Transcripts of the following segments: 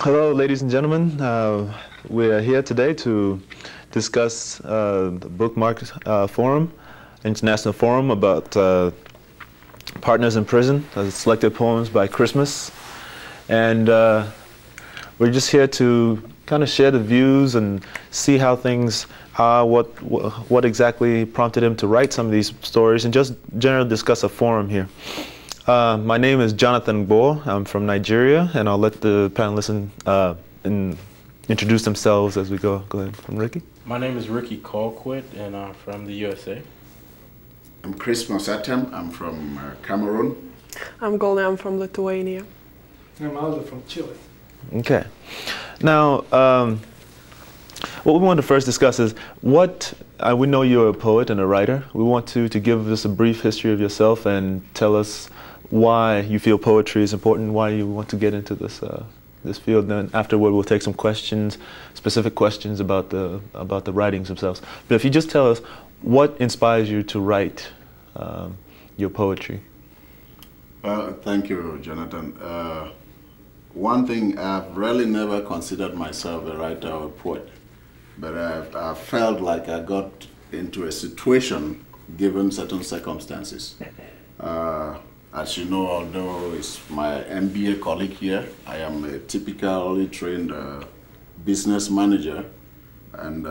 Hello, ladies and gentlemen. We are here today to discuss the Bookmark Forum, International Forum about Partners in Prison, selected poems by Christmas. And we're just here to kind of share the views and see how things are, what exactly prompted him to write some of these stories, and just generally discuss a forum here. My name is Jonathan Bo. I'm from Nigeria, and I'll let the panelists introduce themselves as we go. Go ahead. I'm Ricky. My name is Ricky Colquitt, and I'm from the USA. I'm Chris Mosatem. I'm from Cameroon. I'm Golden. I'm from Lithuania. I'm Aldo from Chile. Okay. Now, what we want to first discuss is what, we know you're a poet and a writer. We want to give us a brief history of yourself and tell us why you feel poetry is important, why you want to get into this field. Then afterward, we'll take some questions, specific questions about the writings themselves. But if you just tell us what inspires you to write your poetry. Thank you, Jonathan. One thing, I've really never considered myself a writer or a poet, but I felt like I got into a situation given certain circumstances. As you know, although it's my MBA colleague here, I am a typically trained business manager. And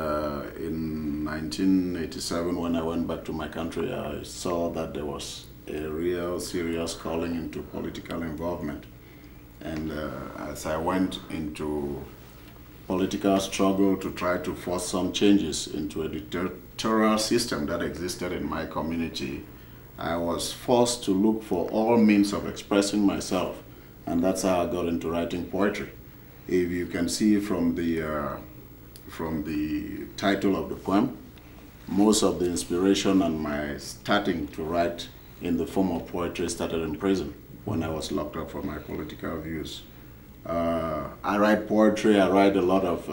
in 1987, when I went back to my country, I saw that there was a real serious calling into political involvement. And as I went into political struggle to try to force some changes into a dictatorial system that existed in my community, I was forced to look for all means of expressing myself, and that's how I got into writing poetry. If you can see from the title of the poem, most of the inspiration and my starting to write in the form of poetry started in prison when I was locked up for my political views. I write poetry, I write a lot of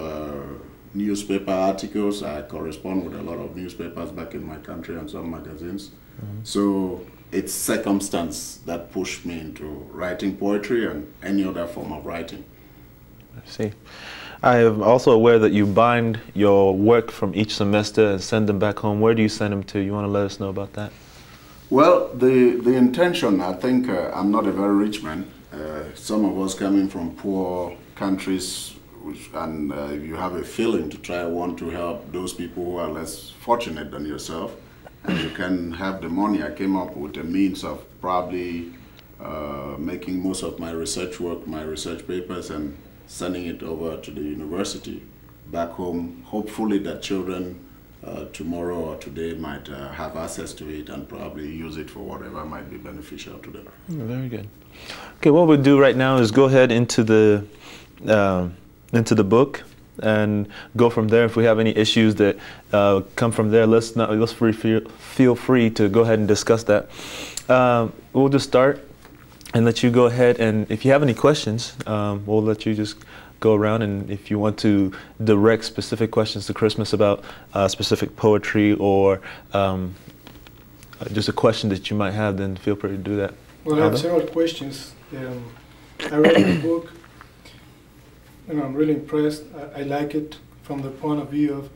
newspaper articles, I correspond with a lot of newspapers back in my country and some magazines. Mm-hmm. So it's circumstance that pushed me into writing poetry and any other form of writing. I see. I am also aware that you bind your work from each semester and send them back home. Where do you send them to? You want to let us know about that? Well, the intention, I think I'm not a very rich man. Some of us coming from poor countries, and you have a feeling to want to help those people who are less fortunate than yourself, and you can have the money. I came up with a means of probably making most of my research work, my research papers, and sending it over to the university back home. Hopefully that children tomorrow or today might have access to it and probably use it for whatever might be beneficial to them. Very good. Okay, what we'll do right now is go ahead into the book and go from there. If we have any issues that come from there, let's feel free to go ahead and discuss that. We'll just start and let you go ahead, and if you have any questions, we'll let you just go around, and if you want to direct specific questions to Christmas about specific poetry or just a question that you might have, then feel free to do that. Well, I have several questions. I read the book, and I'm really impressed. I like it from the point of view of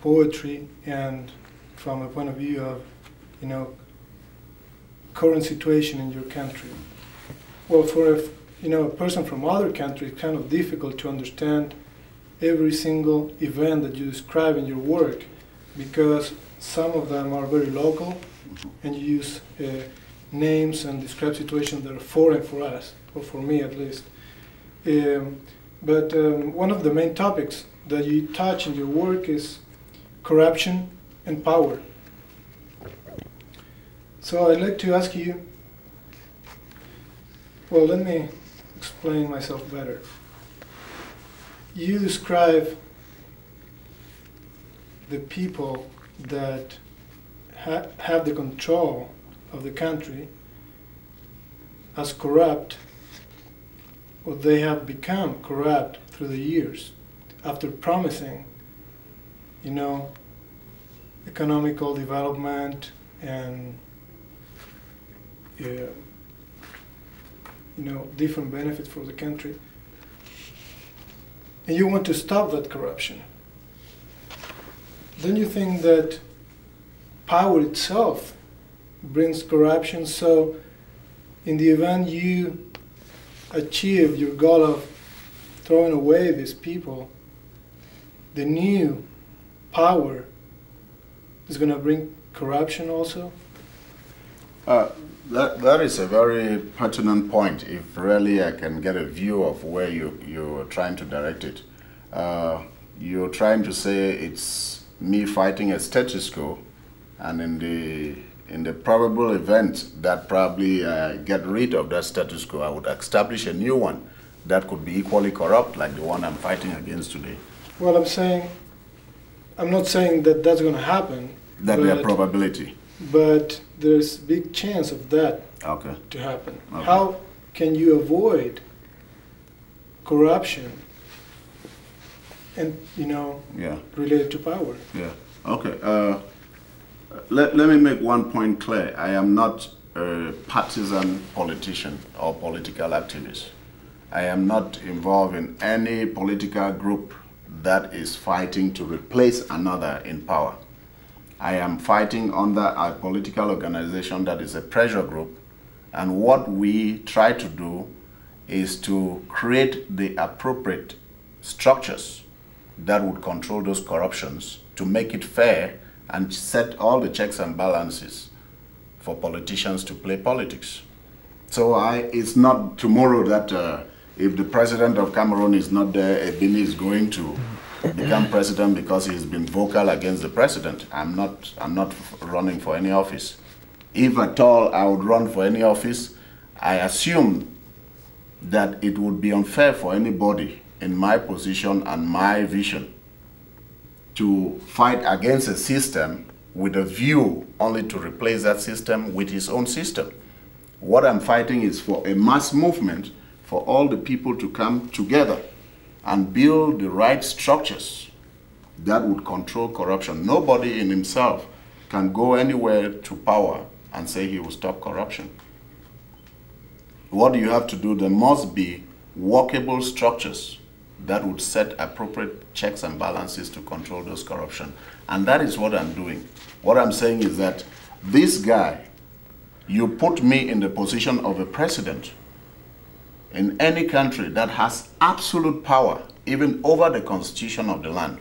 poetry and from the point of view of, current situation in your country. Well, for a person from other country, it's kind of difficult to understand every single event that you describe in your work, because some of them are very local, and you use names and describe situations that are foreign for us, or for me at least. But one of the main topics that you touch in your work is corruption and power. So I'd like to ask you, well, let me explain myself better. You describe the people that have the control of the country as corrupt, or they have become corrupt through the years after promising, economical development and different benefits for the country. and you want to stop that corruption, don't you think that power itself brings corruption? So in the event you achieve your goal of throwing away these people, the new power is going to bring corruption also? That is a very pertinent point, if really I can get a view of where you're trying to direct it. You're trying to say it's me fighting a status quo, and in the probable event that probably get rid of that status quo, I would establish a new one that could be equally corrupt like the one I'm fighting against today. Well, I'm not saying that that's going to happen. That'd be a probability. But there's big chance of that to happen. Okay. How can you avoid corruption and, related to power? Yeah. Okay. Let me make one point clear. I am not a partisan politician or political activist. I am not involved in any political group that is fighting to replace another in power. I am fighting under a political organization that is a pressure group, and what we try to do is to create the appropriate structures that would control those corruptions to make it fair and set all the checks and balances for politicians to play politics. So it's not tomorrow that if the president of Cameroon is not there, Ebini is going to become president because he's been vocal against the president. I'm not running for any office. If at all I would run for any office, I assume that it would be unfair for anybody in my position and my vision to fight against a system with a view only to replace that system with his own system. What I'm fighting is for a mass movement for all the people to come together and build the right structures that would control corruption. Nobody in himself can go anywhere to power and say he will stop corruption. What do you have to do? There must be workable structures that would set appropriate checks and balances to control those corruption. And that is what I'm doing. What I'm saying is that this guy, you put me in the position of a president in any country that has absolute power, even over the constitution of the land,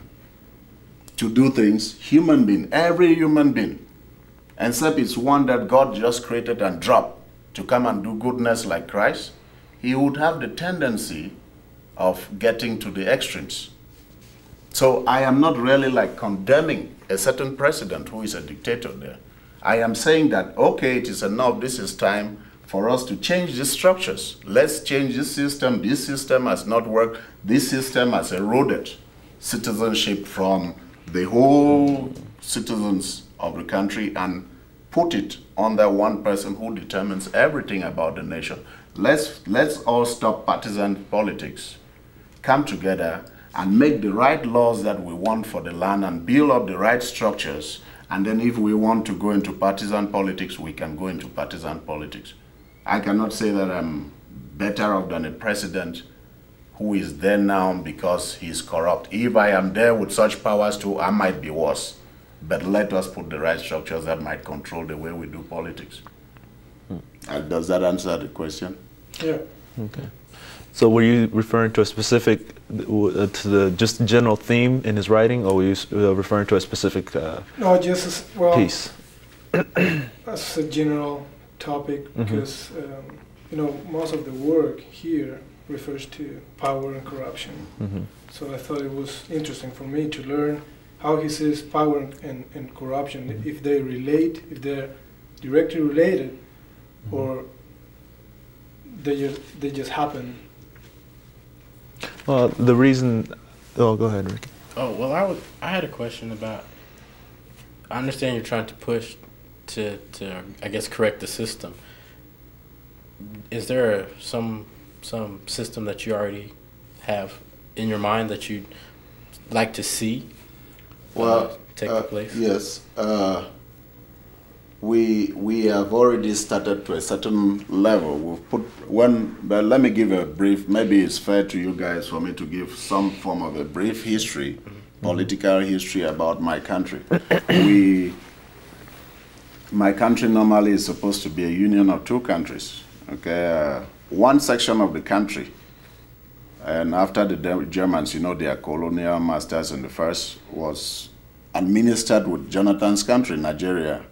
to do things, every human being, except it's one that God just created and dropped to come and do goodness like Christ, he would have the tendency of getting to the extremes. So I am not really like condemning a certain president who is a dictator there. I am saying that, okay, it is enough, this is time for us to change the structures. Let's change this system. This system has not worked. This system has eroded citizenship from the whole citizens of the country and put it under one person who determines everything about the nation. Let's all stop partisan politics, come together and make the right laws that we want for the land and build up the right structures. And then if we want to go into partisan politics, we can go into partisan politics. I cannot say that I'm better off than a president who is there now because he's corrupt. If I am there with such powers too, I might be worse. But let us put the right structures that might control the way we do politics. Does that answer the question? Yeah. Okay. So were you referring to a specific, to the just general theme in his writing, or were you referring to a specific no, just piece? As a general topic, because most of the work here refers to power and corruption. So I thought it was interesting for me to learn how he sees power and corruption, if they relate, if they're directly related, or they just happen. Well, the reason. Oh, go ahead, Ricky. Oh well, I had a question about. I understand you're trying to push to I guess correct the system. Is there some system that you already have in your mind that you'd like to see take place? Yes. we have already started to a certain level. We've put one, but let me give a brief, maybe it's fair to you guys for me to give some form of a brief history, political history about my country. My country normally is supposed to be a union of two countries. Okay, one section of the country, and after the Germans, you know, their colonial masters in the first, was administered with Jonathan's country, Nigeria,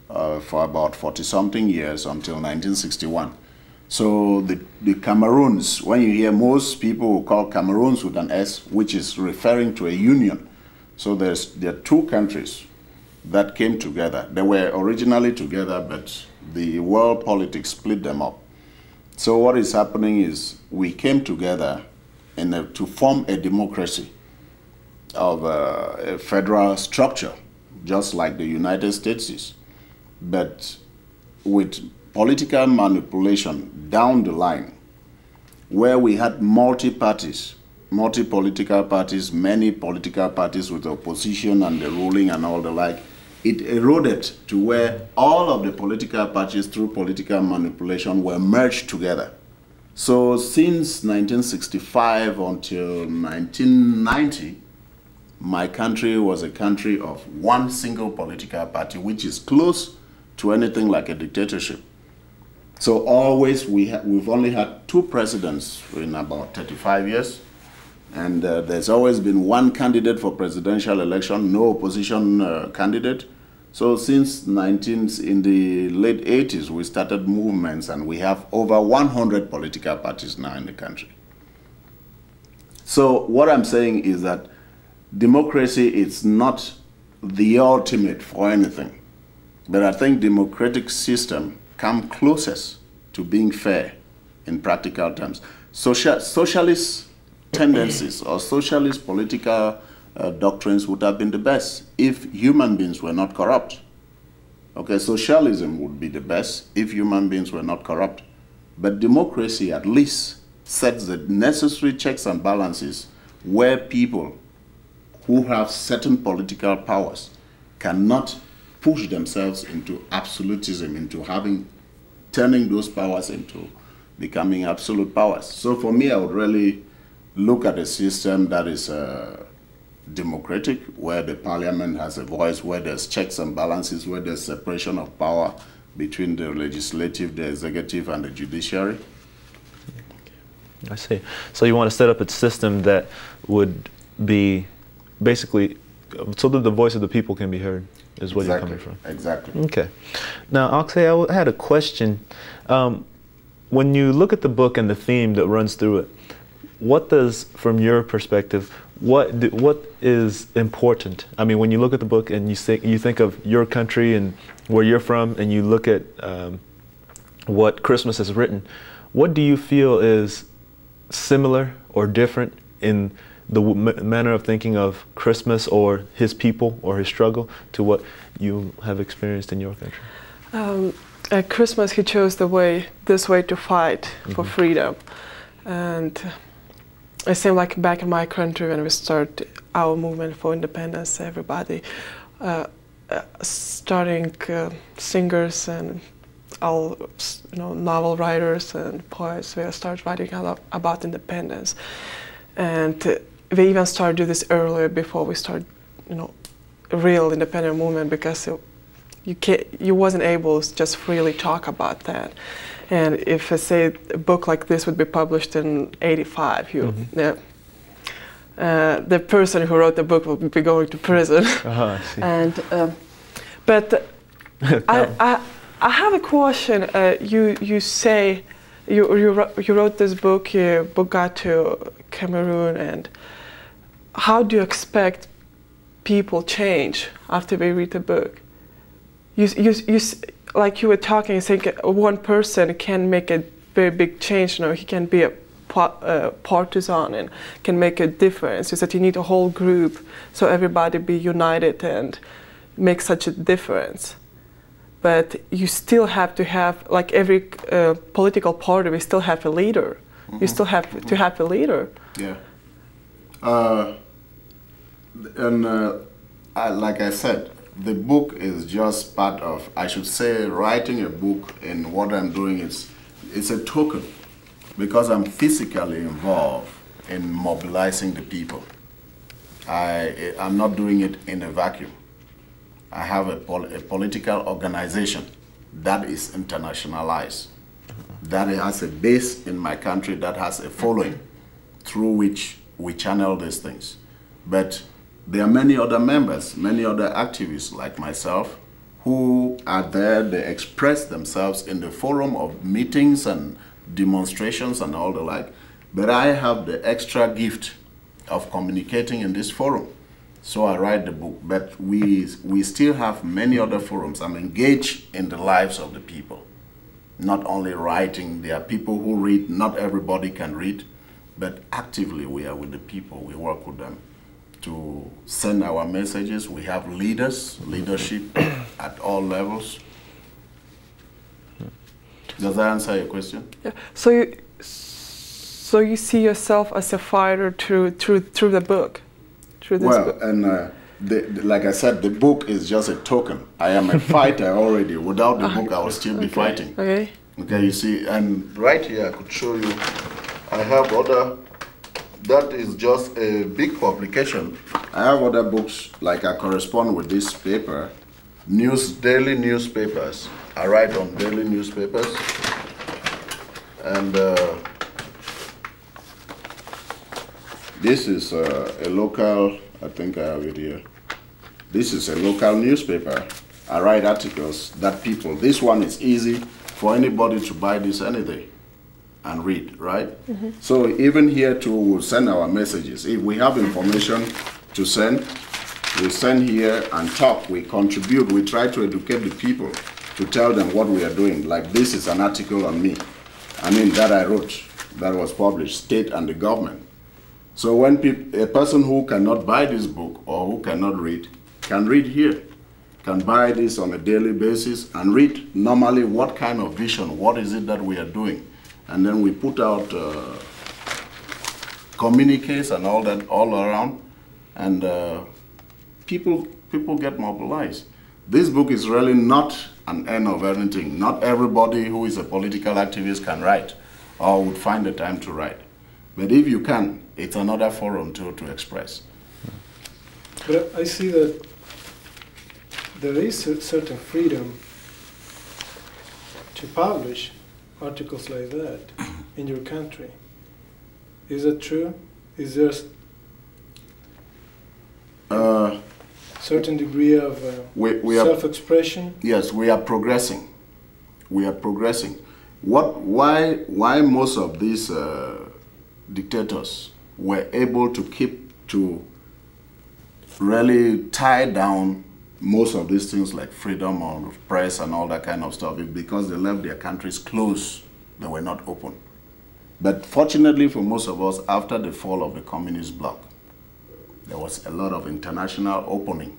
for about 40-something years until 1961. So the Cameroons, when you hear most people will call Cameroons with an S, which is referring to a union. So there are two countries that came together. They were originally together, but the world politics split them up. So what is happening is we came together to form a democracy of a federal structure, just like the United States is. But with political manipulation down the line, where we had multi-parties, multi-political parties, many political parties with opposition and the ruling and all the like, it eroded to where all of the political parties through political manipulation were merged together. So since 1965 until 1990, my country was a country of one single political party, which is close to anything like a dictatorship. So always we've only had two presidents in about 35 years. And there's always been one candidate for presidential election, no opposition candidate. So since in the late 80s, we started movements, and we have over 100 political parties now in the country. So what I'm saying is that democracy is not the ultimate for anything. But I think democratic system come closest to being fair in practical terms. Socialist tendencies or socialist political doctrines would have been the best if human beings were not corrupt. Okay, socialism would be the best if human beings were not corrupt. But democracy at least sets the necessary checks and balances where people who have certain political powers cannot push themselves into absolutism, into turning those powers into becoming absolute powers. So for me, I would really look at a system that is democratic, where the parliament has a voice, where there's checks and balances, where there's separation of power between the legislative, the executive, and the judiciary. I see. So you want to set up a system that would be basically so that the voice of the people can be heard, is what you're coming from. Exactly. Okay. Now, Akshay, I had a question. When you look at the book and the theme that runs through it, what does, from your perspective, what is important? I mean, when you look at the book and you think of your country and where you're from, and you look at what Christmas has written, what do you feel is similar or different in the manner of thinking of Christmas or his people or his struggle to what you have experienced in your country? At Christmas, he chose this way to fight for freedom. And it seemed like back in my country, when we started our movement for independence, everybody, starting singers and all, novel writers and poets, we started writing a lot about independence. And we even started to do this earlier before we started, a real independent movement, because you wasn't able to just freely talk about that. And if I say a book like this would be published in '85, the person who wrote the book will be going to prison. I see. And but I have a question. You say you wrote this book. Your book got to Cameroon, and how do you expect people change after they read the book? Like you were talking, you think one person can make a very big change. He can be a partisan and can make a difference. You said you need a whole group, so everybody be united and make such a difference. But you still have to have, like every political party, we still have a leader. You still have to have a leader. Yeah. Like I said, the book is just part of, I should say, writing a book, and what I'm doing it's a token, because I'm physically involved in mobilizing the people. I'm not doing it in a vacuum. I have a political organization that is internationalized, that has a base in my country, that has a following through which we channel these things. But there are many other members, many other activists like myself, who are there. They express themselves in the forum of meetings and demonstrations and all the like. But I have the extra gift of communicating in this forum. So I write the book. But we still have many other forums. I'm engaged in the lives of the people. Not only writing, there are people who read. Not everybody can read. But actively we are with the people. We work with them to send our messages. We have leadership at all levels. Does that answer your question? Yeah. So you see yourself as a fighter through the book, through this book. And like I said, the book is just a token. I am a fighter already. Without the book, I will still be fighting. Okay. Okay, you see, and right here I could show you. I have other. That is just a big publication. I have other books, like I correspond with this paper, daily newspapers. I write on daily newspapers. And this is a local, I think I have it here. This is a local newspaper. I write articles that people, this one is easy for anybody to buy this any day and read, right? Mm-hmm. So even here too, we'll send our messages. If we have information to send, we send here and talk, we contribute, we try to educate the people, to tell them what we are doing. Like this is an article on me, that I wrote, that was published, state and the government. So when a person who cannot buy this book or who cannot read, can read here, can buy this on a daily basis and read normally what kind of vision, what is it that we are doing. And then we put out communiques and all that all around, and people get mobilized. This book is really not an end of anything. Not everybody who is a political activist can write or would find the time to write. But if you can, it's another forum to express. But I see that there is a certain freedom to publish articles like that in your country. Is that true? Is there a certain degree of self-expression? Yes, we are progressing. We are progressing. Why most of these dictators were able to really tie down most of these things like freedom of press and all that kind of stuff is because they left their countries closed. They were not open. But fortunately for most of us, after the fall of the communist bloc, there was a lot of international opening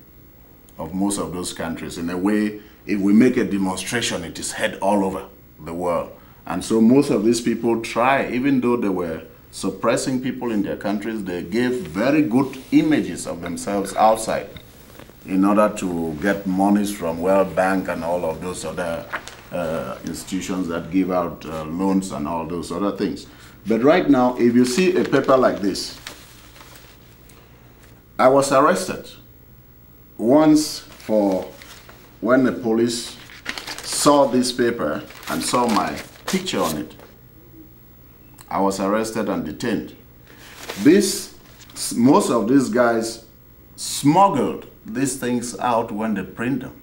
of most of those countries. In a way, if we make a demonstration, it is heard all over the world. And so most of these people try, even though they were suppressing people in their countries, they gave very good images of themselves outside in order to get monies from World Bank and all of those other institutions that give out loans and all those other things. But right now, if you see a paper like this, I was arrested once for when the police saw this paper and saw my picture on it. I was arrested and detained. Most of these guys smuggled these things out when they print them.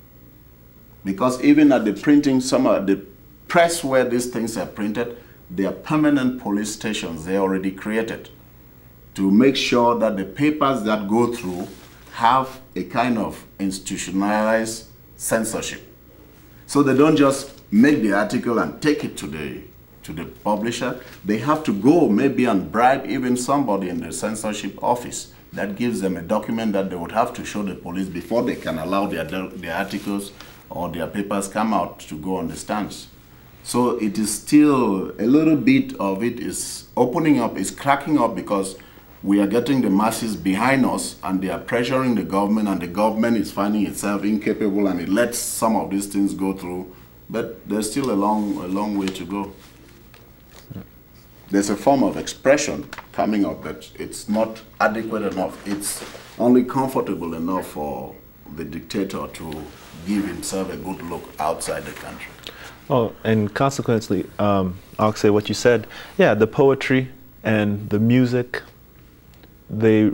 Because even at the printing, some of the press where these things are printed, they are permanent police stations they already created to make sure that the papers that go through have a kind of institutionalized censorship. So they don't just make the article and take it to the publisher. They have to go maybe and bribe even somebody in the censorship office that gives them a document that they would have to show the police before they can allow their articles or their papers come out to go on the stands. So it is still a little bit of it is opening up, is cracking up, because we are getting the masses behind us, and they are pressuring the government, and the government is finding itself incapable, and it lets some of these things go through. But there's still a long way to go. There's a form of expression coming up, but it's not adequate enough. It's only comfortable enough for the dictator to give himself a good look outside the country. Oh, and consequently, I'll say what you said. Yeah, the poetry and the music, they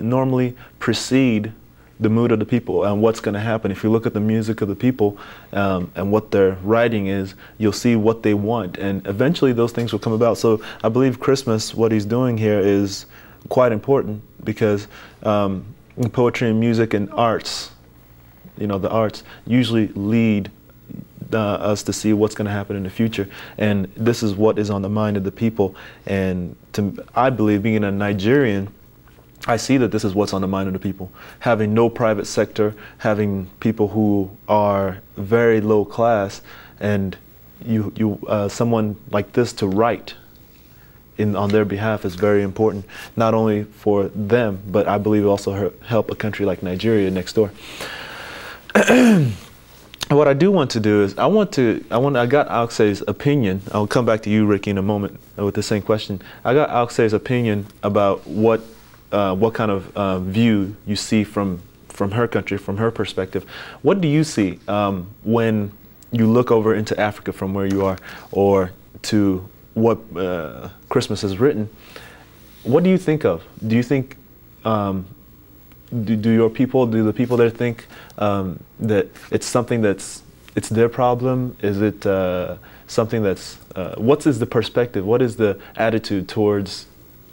normally precede the mood of the people and what's going to happen. If you look at the music of the people and what their writing is, you'll see what they want, and eventually those things will come about. So I believe Christmas, what he's doing here is quite important, because poetry and music and arts, you know, the arts usually lead us to see what's going to happen in the future, and this is what is on the mind of the people. And I believe, being a Nigerian, I see that this is what's on the mind of the people. Having no private sector, having people who are very low class, and someone like this to write on their behalf is very important, not only for them, but I believe also help a country like Nigeria next door. What I do want to do is I got Auxe's opinion. I'll come back to you, Ricky, in a moment with the same question. I got Auxe's opinion about what kind of view you see from her country, from her perspective. What do you see when you look over into Africa from where you are, or to what Christmas has written? What do you think of? Do you think, do the people there think that it's something it's their problem? Is it something that's, what is the perspective? What is the attitude towards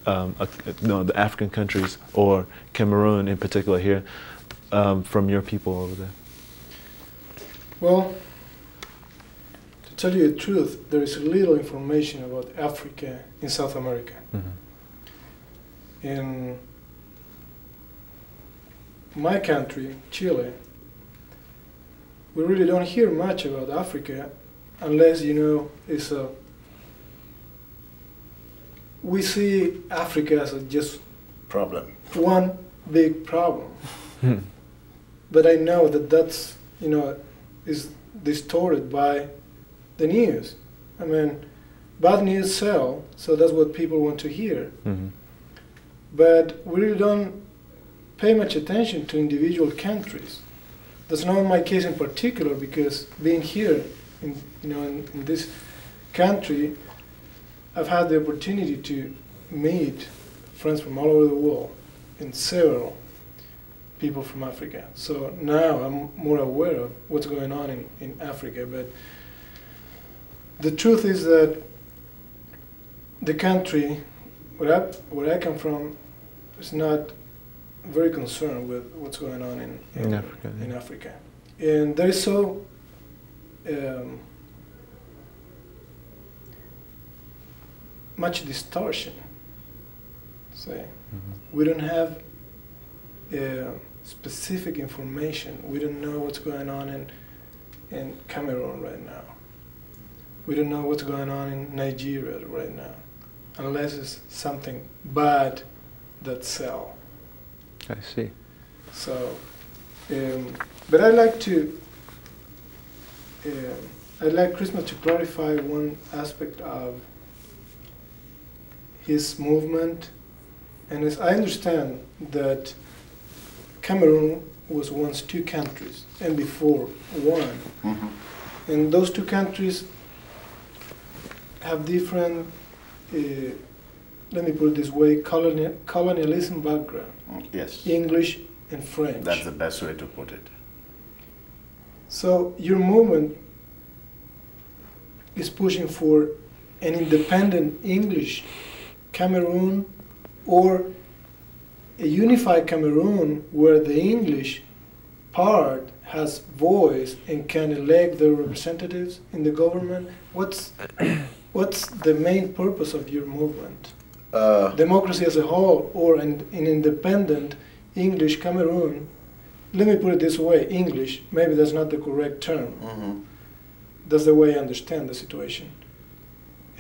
the African countries, or Cameroon in particular here, from your people over there? Well, to tell you the truth, there is little information about Africa in South America. In my country, Chile, we really don't hear much about Africa, unless, you know, we see Africa as just problem. One big problem. But I know that that's, you know, is distorted by the news. I mean, bad news sell, so that's what people want to hear. But we really don't pay much attention to individual countries. That's not my case in particular, because being here in this country, I've had the opportunity to meet friends from all over the world and several people from Africa. So now I'm more aware of what's going on in Africa. But the truth is that the country where I come from is not very concerned with what's going on in Africa. In Africa. And there is so much distortion. Say, we don't have specific information. We don't know what's going on in Cameroon right now. We don't know what's going on in Nigeria right now, unless it's something bad that sells. I see. So, but I like Christmas to clarify one aspect of his movement, and as I understand that Cameroon was once two countries, and before one, and those two countries have different, let me put it this way, colonialism background. Yes. English and French. That's the best way to put it. So your movement is pushing for an independent English Cameroon, or a unified Cameroon where the English part has voice and can elect their representatives in the government. What's the main purpose of your movement? Democracy as a whole, or an independent English Cameroon? Let me put it this way, English, maybe that's not the correct term. That's the way I understand the situation.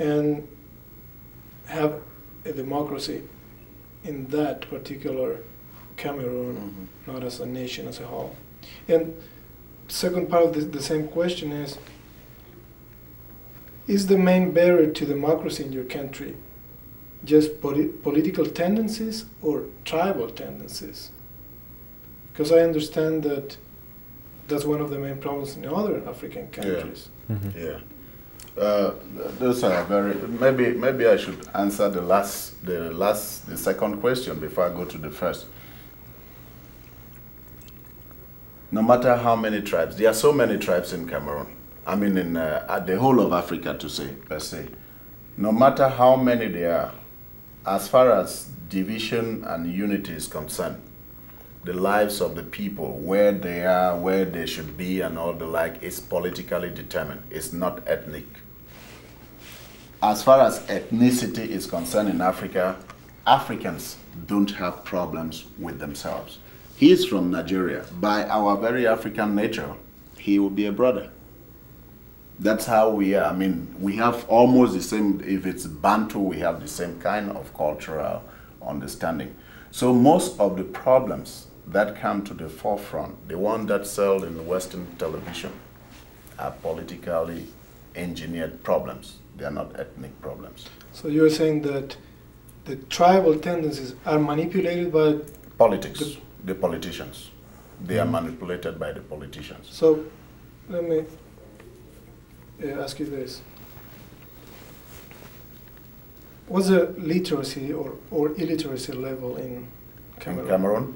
And have a democracy in that particular Cameroon, not as a nation as a whole. And second part of the same question is the main barrier to democracy in your country just political tendencies or tribal tendencies? Because I understand that that's one of the main problems in other African countries. Yeah. Those are very. Maybe I should answer the second question before I go to the first. No matter how many tribes, there are so many tribes in Cameroon. I mean, in the whole of Africa, to say per se. No matter how many there are, as far as division and unity is concerned, the lives of the people, where they are, where they should be, and all the like, is politically determined. It's not ethnic. As far as ethnicity is concerned in Africa, Africans don't have problems with themselves. He is from Nigeria. By our very African nature, he will be a brother. That's how we are. I mean, we have almost the same, if it's Bantu, we have the same kind of cultural understanding. So most of the problems that come to the forefront, the one that sell in the Western television, are politically engineered problems. They are not ethnic problems. So you're saying that the tribal tendencies are manipulated by politics, the politicians. They are manipulated by the politicians. So let me ask you this. What's the literacy or illiteracy level in Cameroon? In Cameroon?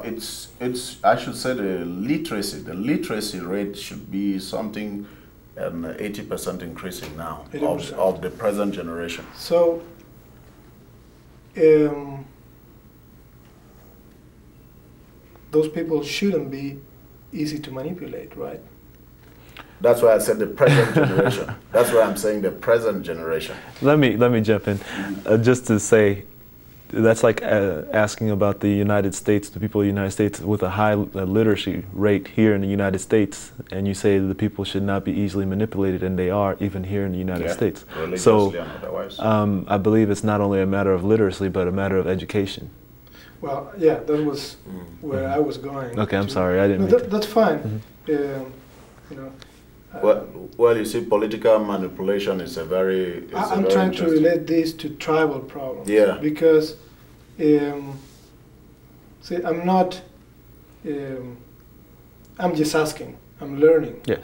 It's I should say the literacy rate should be something 80% increasing now 80%. Of the present generation. So those people shouldn't be easy to manipulate, right? That's why I said the present generation. That's why I'm saying the present generation. Let me jump in, just to say, that's like asking about the United States, the people of the United States with a high literacy rate here in the United States, and you say the people should not be easily manipulated, and they are, even here in the United States. So I believe it's not only a matter of literacy, but a matter of education. Well, yeah, that was where I was going. Okay, I'm sorry, I didn't. No, that's fine. You know. Well, you see, political manipulation is a very. I'm trying to relate this to tribal problems. Yeah. Because, see, I'm not. I'm just asking. I'm learning. Yes.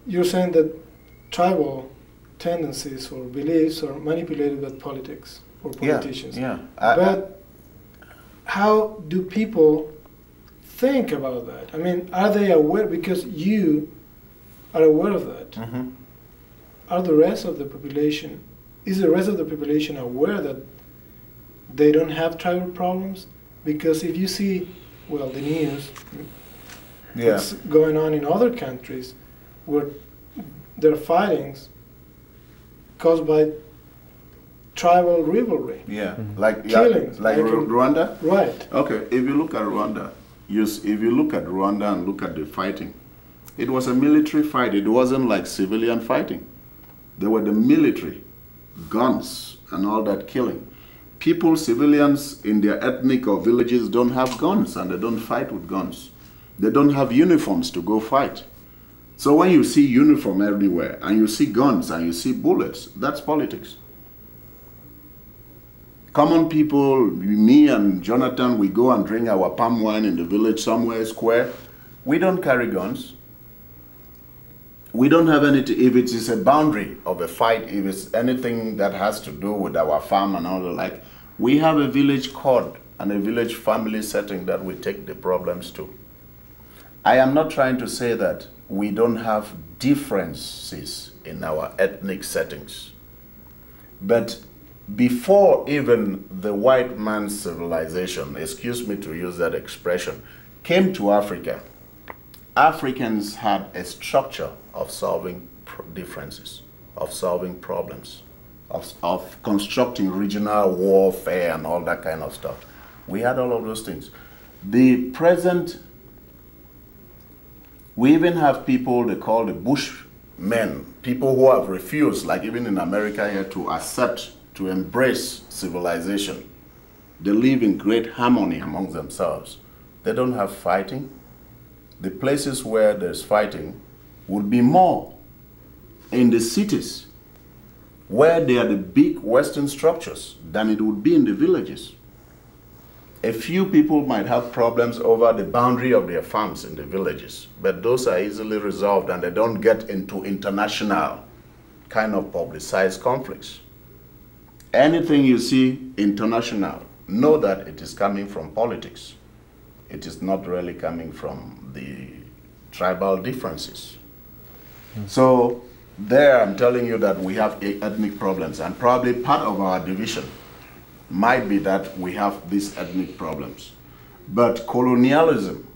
You're saying that tribal tendencies or beliefs are manipulated by politics or politicians. Yeah. But how do people think about that? I mean, are they aware? Because you are aware of that. Are the rest of the population, is the rest of the population aware that they don't have tribal problems? Because if you see, well, the news, what's going on in other countries where there are fightings caused by tribal rivalry. Yeah, like killings, like Rwanda? Right. Okay, if you look at Rwanda, if you look at Rwanda and look at the fighting, it was a military fight. It wasn't like civilian fighting. There were the military, guns, and all that killing. People, civilians in their ethnic or villages don't have guns, and they don't fight with guns. They don't have uniforms to go fight. So when you see uniform everywhere, and you see guns, and you see bullets, that's politics. Common people, me and Jonathan, we go and drink our palm wine in the village somewhere, square. We don't carry guns. We don't have anything. If it is a boundary of a fight, if it's anything that has to do with our farm and all the like, we have a village code and a village family setting that we take the problems to. I am not trying to say that we don't have differences in our ethnic settings. But before even the white man's civilization, excuse me to use that expression, came to Africa, Africans had a structure of solving differences, of solving problems, of constructing regional warfare and all that kind of stuff. We had all of those things. The present, we even have people they call the Bushmen, people who have refused, like even in America here, to accept to embrace civilization. They live in great harmony among themselves. They don't have fighting. The places where there's fighting would be more in the cities where there are the big Western structures than it would be in the villages. A few people might have problems over the boundary of their farms in the villages, but those are easily resolved and they don't get into international kind of publicized conflicts. Anything you see international, know that it is coming from politics. It is not really coming from the tribal differences. So there I'm telling you that we have ethnic problems, and probably part of our division might be that we have these ethnic problems. But colonialism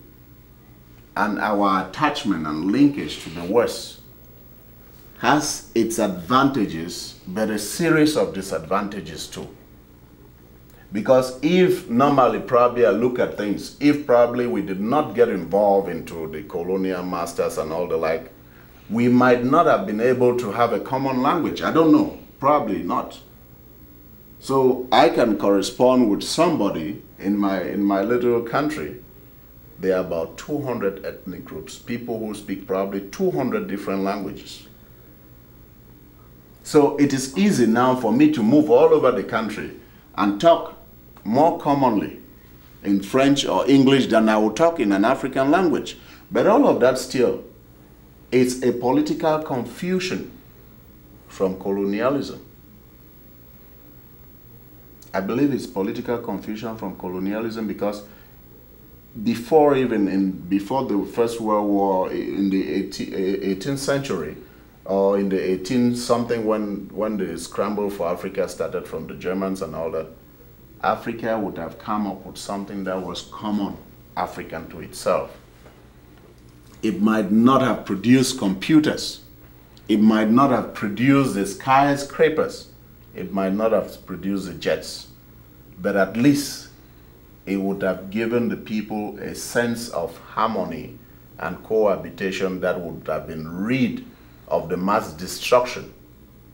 and our attachment and linkage to the West has its advantages, but a series of disadvantages too. Because if normally probably I look at things, if probably we did not get involved into the colonial masters and all the like, we might not have been able to have a common language. I don't know, probably not. So I can correspond with somebody in my little country. There are about 200 ethnic groups, people who speak probably 200 different languages. So it is easy now for me to move all over the country and talk more commonly in French or English than I would talk in an African language. But all of that still is a political confusion from colonialism. I believe it's political confusion from colonialism because before the First World War in the 18th century, or in the 18 something when the scramble for Africa started from the Germans and all that, Africa would have come up with something that was common African to itself. It might not have produced computers. It might not have produced the skyscrapers. It might not have produced the jets. But at least it would have given the people a sense of harmony and cohabitation that would have been rid of the mass destruction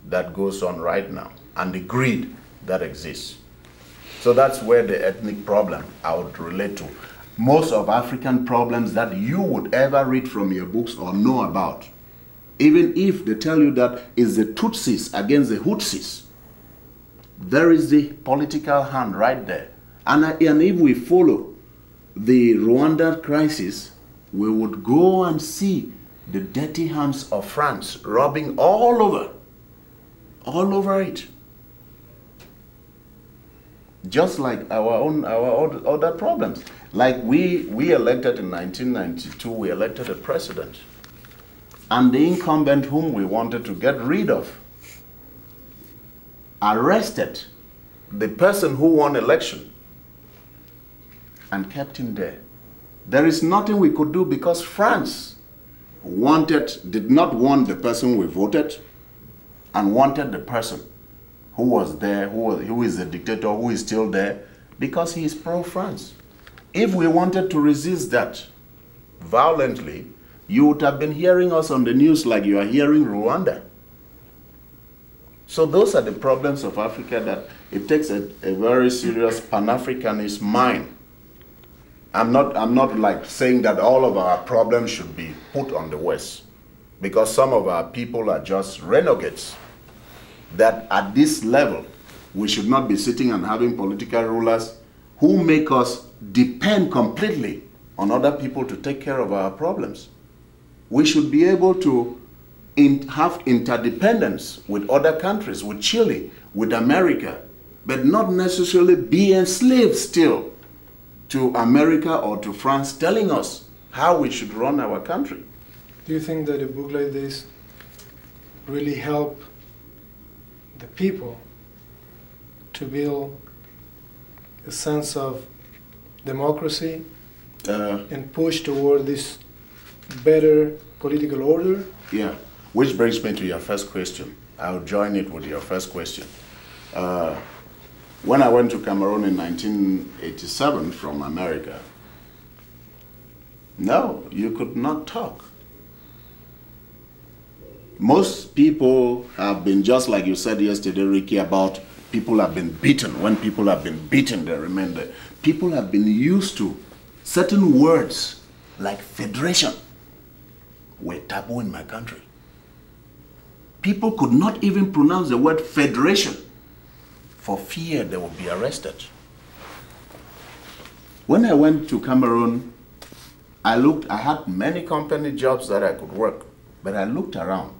that goes on right now and the greed that exists. So that's where the ethnic problem I would relate to. Most of African problems that you would ever read from your books or know about, even if they tell you that it's the Tutsis against the Hutsis, there is the political hand right there. And if we follow the Rwanda crisis, we would go and see the dirty hands of France rubbing all over it. Just like our other problems. Like we elected in 1992, we elected a president. And the incumbent whom we wanted to get rid of arrested the person who won election and kept him there. There is nothing we could do because France did not want the person we voted and wanted the person who was there, who is the dictator, who is still there, because he is pro-France. If we wanted to resist that violently, you would have been hearing us on the news like you are hearing Rwanda. So those are the problems of Africa that it takes a very serious Pan-Africanist mind. I'm not like saying that all of our problems should be put on the West, because some of our people are just renegades. That at this level, we should not be sitting and having political rulers who make us depend completely on other people to take care of our problems. We should be able to have interdependence with other countries, with Chile, with America, but not necessarily be enslaved still to America or to France telling us how we should run our country. Do you think that a book like this really help the people to build a sense of democracy and push toward this better political order? Yeah, which brings me to your first question. I'll join it with your first question. When I went to Cameroon in 1987 from America, no, you could not talk. Most people have been, just like you said yesterday, Ricky, about People have been beaten. When people have been beaten, they remain there. People have been used to certain words like federation were taboo in my country. People could not even pronounce the word federation for fear they would be arrested. When I went to Cameroon, I had many company jobs that I could work, but I looked around.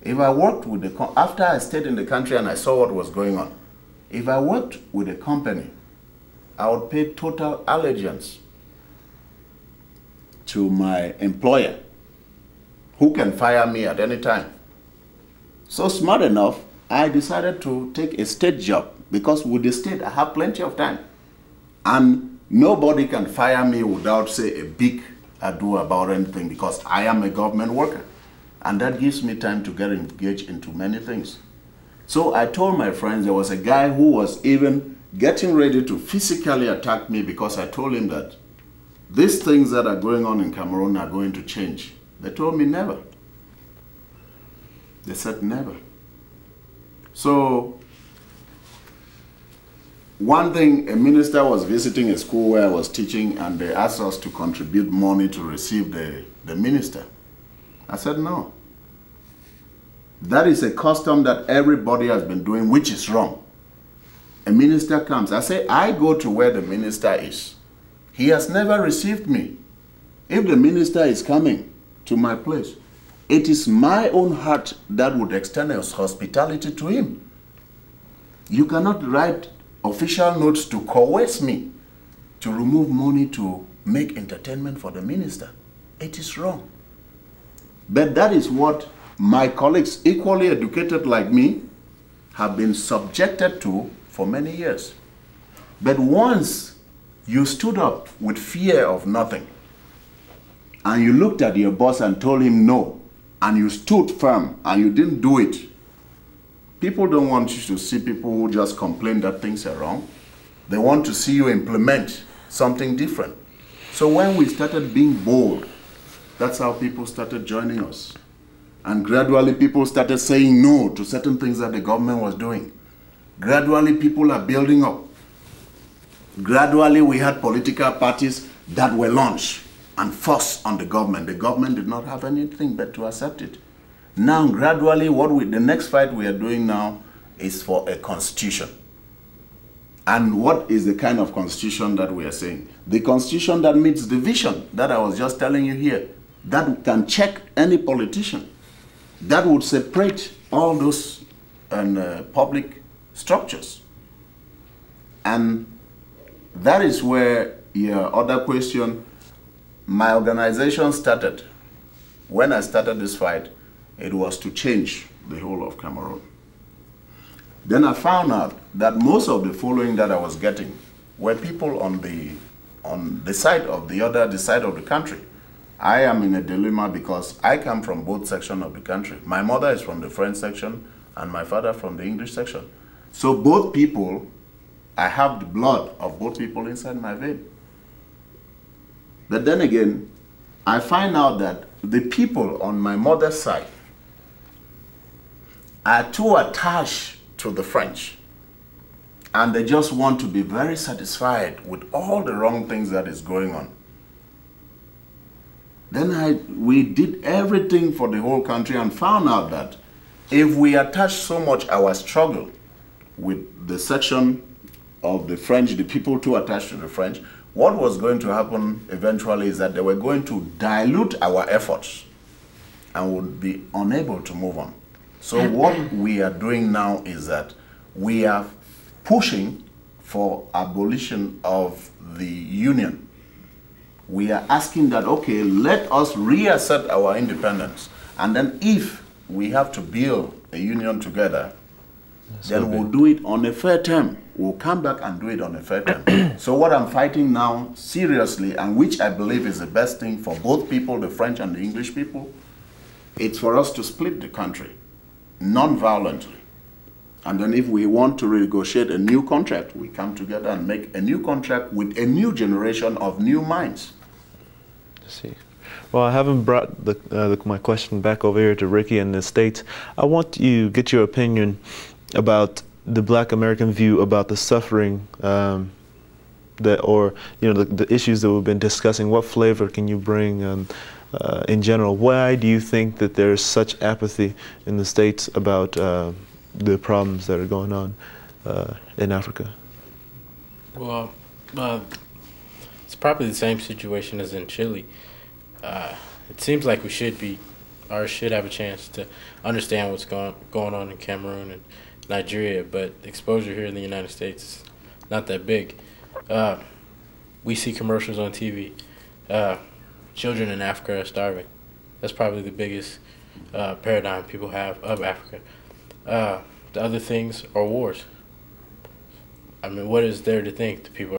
If I worked with after I stayed in the country and I saw what was going on, if I worked with a company, I would pay total allegiance to my employer, who can fire me at any time. So smart enough, I decided to take a state job, because with the state, I have plenty of time. And nobody can fire me without, say, a big ado about anything, because I am a government worker. And that gives me time to get engaged into many things. So I told my friends, there was a guy who was even getting ready to physically attack me, because I told him that these things that are going on in Cameroon are going to change. They told me never. They said never. So one thing, a minister was visiting a school where I was teaching, and they asked us to contribute money to receive the minister. I said no. That is a custom that everybody has been doing, which is wrong. A minister comes. I say, I go to where the minister is. He has never received me. If the minister is coming to my place, it is my own heart that would extend a hospitality to him. You cannot write official notes to coerce me to remove money to make entertainment for the minister. It is wrong. But that is what my colleagues, equally educated like me, have been subjected to for many years. But once you stood up with fear of nothing, and you looked at your boss and told him no, and you stood firm, and you didn't do it, people don't want you to see people who just complain that things are wrong. They want to see you implement something different. So when we started being bold, that's how people started joining us. And gradually people started saying no to certain things that the government was doing. Gradually people are building up. Gradually we had political parties that were launched and forced on the government. The government did not have anything but to accept it. Now gradually the next fight we are doing now is for a constitution. And what is the kind of constitution that we are saying? The constitution that meets the vision that I was just telling you here, that can check any politician, that would separate all those public structures. And that is where your other question, my organization started. When I started this fight, it was to change the whole of Cameroon. Then I found out that most of the following that I was getting were people on the side of the side of the country. I am in a dilemma because I come from both sections of the country. My mother is from the French section and my father from the English section. So both people, I have the blood of both people inside my vein. But then again, I find out that the people on my mother's side are too attached to the French, and they just want to be very satisfied with all the wrong things that is going on. Then we did everything for the whole country and found out that if we attach so much our struggle with the section of the French, the people too attached to the French, what was going to happen eventually is that they were going to dilute our efforts and would be unable to move on. So what we are doing now is that we are pushing for abolition of the union. We are asking that, okay, let us reassert our independence. And then if we have to build a union together, then we'll do it on a fair term. We'll come back and do it on a fair term. So what I'm fighting now, seriously, and which I believe is the best thing for both people, the French and the English people, it's for us to split the country non-violently. And then if we want to renegotiate a new contract, we come together and make a new contract with a new generation of new minds. I see. Well, I haven't brought my question back over here to Ricky in the States. I want you to get your opinion about the Black American view about the suffering that, or the issues that we've been discussing? What flavor can you bring in general? Why do you think that there's such apathy in the States about the problems that are going on in Africa? Well, it's probably the same situation as in Chile. It seems like we should have a chance to understand what's going on in Cameroon and Nigeria, but exposure here in the United States is not that big. We see commercials on TV. Children in Africa are starving. That's probably the biggest paradigm people have of Africa. The other things are wars. I mean, what is there to think? The people